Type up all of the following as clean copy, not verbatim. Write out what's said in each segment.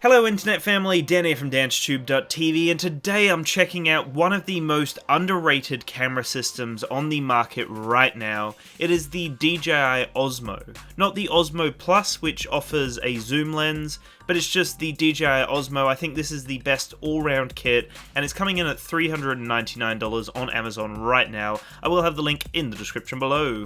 Hello internet family, Dan here from DansTube.TV, and today I'm checking out one of the most underrated camera systems on the market right now. It is the DJI Osmo. Not the Osmo Plus, which offers a zoom lens, but it's just the DJI Osmo. I think this is the best all-round kit, and it's coming in at $399 on Amazon right now. I will have the link in the description below.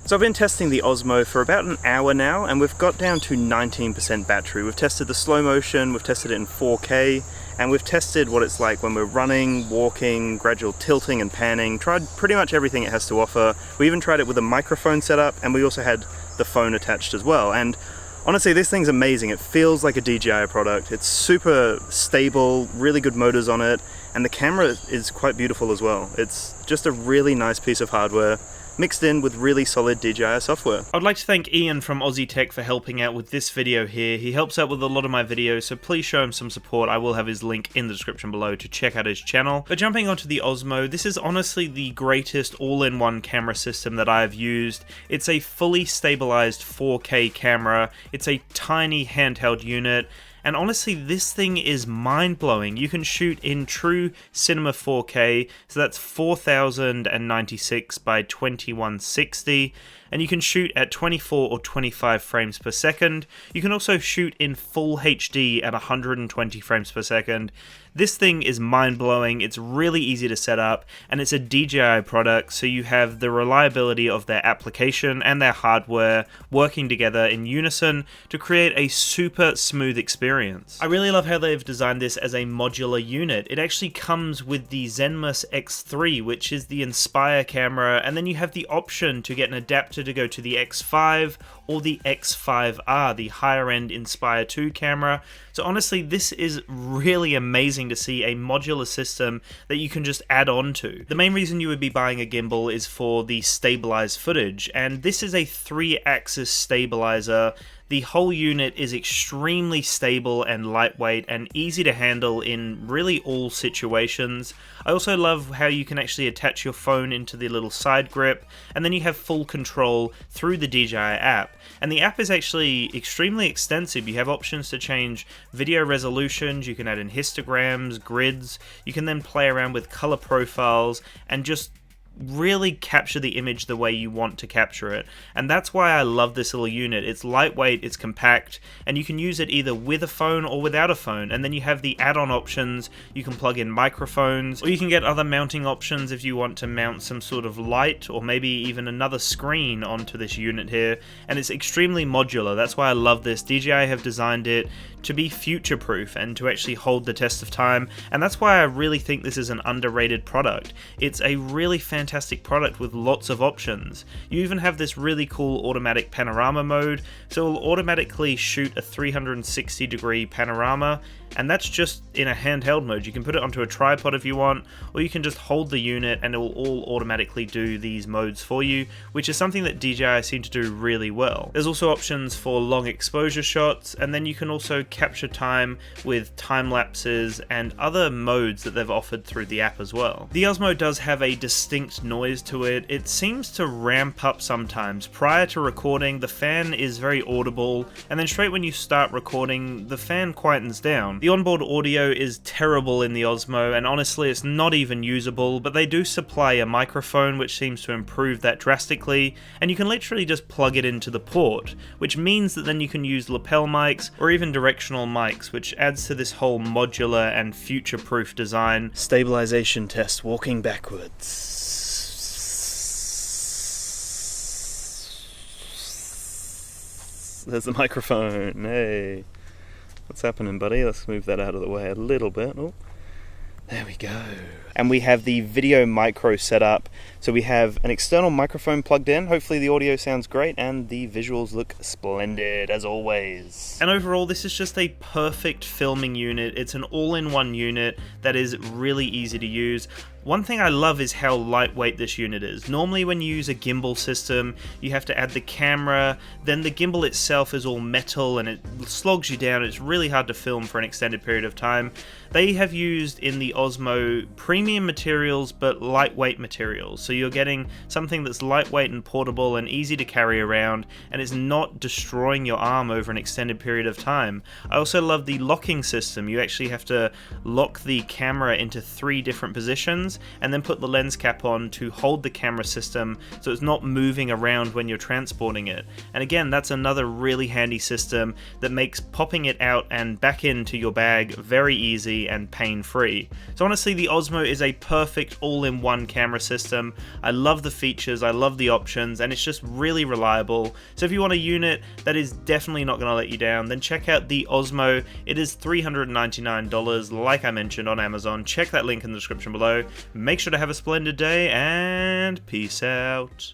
So I've been testing the Osmo for about an hour now, and we've got down to 19% battery. We've tested the slow motion, we've tested it in 4K, and we've tested what it's like when we're running, walking, gradual tilting and panning. Tried pretty much everything it has to offer. We even tried it with a microphone setup, and we also had the phone attached as well. And honestly, this thing's amazing. It feels like a DJI product. It's super stable, really good motors on it, and the camera is quite beautiful as well. It's just a really nice piece of hardware, mixed in with really solid DJI software. I'd like to thank Ian from Aussie Tech for helping out with this video here. He helps out with a lot of my videos, so please show him some support. I will have his link in the description below to check out his channel. But jumping onto the Osmo, this is honestly the greatest all-in-one camera system that I've used. It's a fully stabilized 4K camera. It's a tiny handheld unit. And honestly, this thing is mind-blowing. You can shoot in true cinema 4K, so that's 4096 by 2160, and you can shoot at 24 or 25 frames per second. You can also shoot in full HD at 120 frames per second. This thing is mind-blowing, it's really easy to set up, and it's a DJI product, so you have the reliability of their application and their hardware working together in unison to create a super smooth experience. I really love how they've designed this as a modular unit. It actually comes with the Zenmus X3, which is the Inspire camera, and then you have the option to get an adapter to go to the X5 or the X5R, the higher-end Inspire 2 camera. So honestly, this is really amazing to see a modular system that you can just add on to. The main reason you would be buying a gimbal is for the stabilized footage, and this is a 3-axis stabilizer. The whole unit is extremely stable and lightweight and easy to handle in really all situations. I also love how you can actually attach your phone into the little side grip, and then you have full control through the DJI app. And the app is actually extremely extensive. You have options to change video resolutions, you can add in histograms, grids, you can then play around with color profiles and just really capture the image the way you want to capture it. And that's why I love this little unit. It's lightweight, it's compact, and you can use it either with a phone or without a phone. And then you have the add-on options. You can plug in microphones, or you can get other mounting options if you want to mount some sort of light or maybe even another screen onto this unit here. And it's extremely modular. That's why I love this. DJI have designed it to be future-proof and to actually hold the test of time, and that's why I really think this is an underrated product. It's a really fantastic product with lots of options. You even have this really cool automatic panorama mode, so it will automatically shoot a 360-degree panorama, and that's just in a handheld mode. You can put it onto a tripod if you want, or you can just hold the unit and it will all automatically do these modes for you, which is something that DJI seem to do really well. There's also options for long exposure shots, and then you can also capture time with time lapses and other modes that they've offered through the app as well. The Osmo does have a distinct noise to it. It seems to ramp up sometimes. Prior to recording, the fan is very audible, and then straight when you start recording, the fan quietens down. The onboard audio is terrible in the Osmo, and honestly it's not even usable, but they do supply a microphone which seems to improve that drastically, and you can literally just plug it into the port, which means that then you can use lapel mics or even directional mics, which adds to this whole modular and future-proof design. Stabilization test, walking backwards. There's the microphone, hey. What's happening, buddy? Let's move that out of the way a little bit. Oh, there we go. And we have the video micro set up. So we have an external microphone plugged in. Hopefully the audio sounds great and the visuals look splendid as always. And overall, this is just a perfect filming unit. It's an all-in-one unit that is really easy to use. One thing I love is how lightweight this unit is. Normally when you use a gimbal system, you have to add the camera, then the gimbal itself is all metal and it slogs you down. It's really hard to film for an extended period of time. They have used in the Osmo premium materials but lightweight materials. So you're getting something that's lightweight and portable and easy to carry around, and it's not destroying your arm over an extended period of time. I also love the locking system. You actually have to lock the camera into 3 different positions and then put the lens cap on to hold the camera system so it's not moving around when you're transporting it. And again, that's another really handy system that makes popping it out and back into your bag very easy and pain-free. So honestly, the Osmo is a perfect all-in-one camera system. I love the features, I love the options, and it's just really reliable. So if you want a unit that is definitely not going to let you down, then check out the Osmo. It is $399, like I mentioned, on Amazon. Check that link in the description below. Make sure to have a splendid day, and peace out.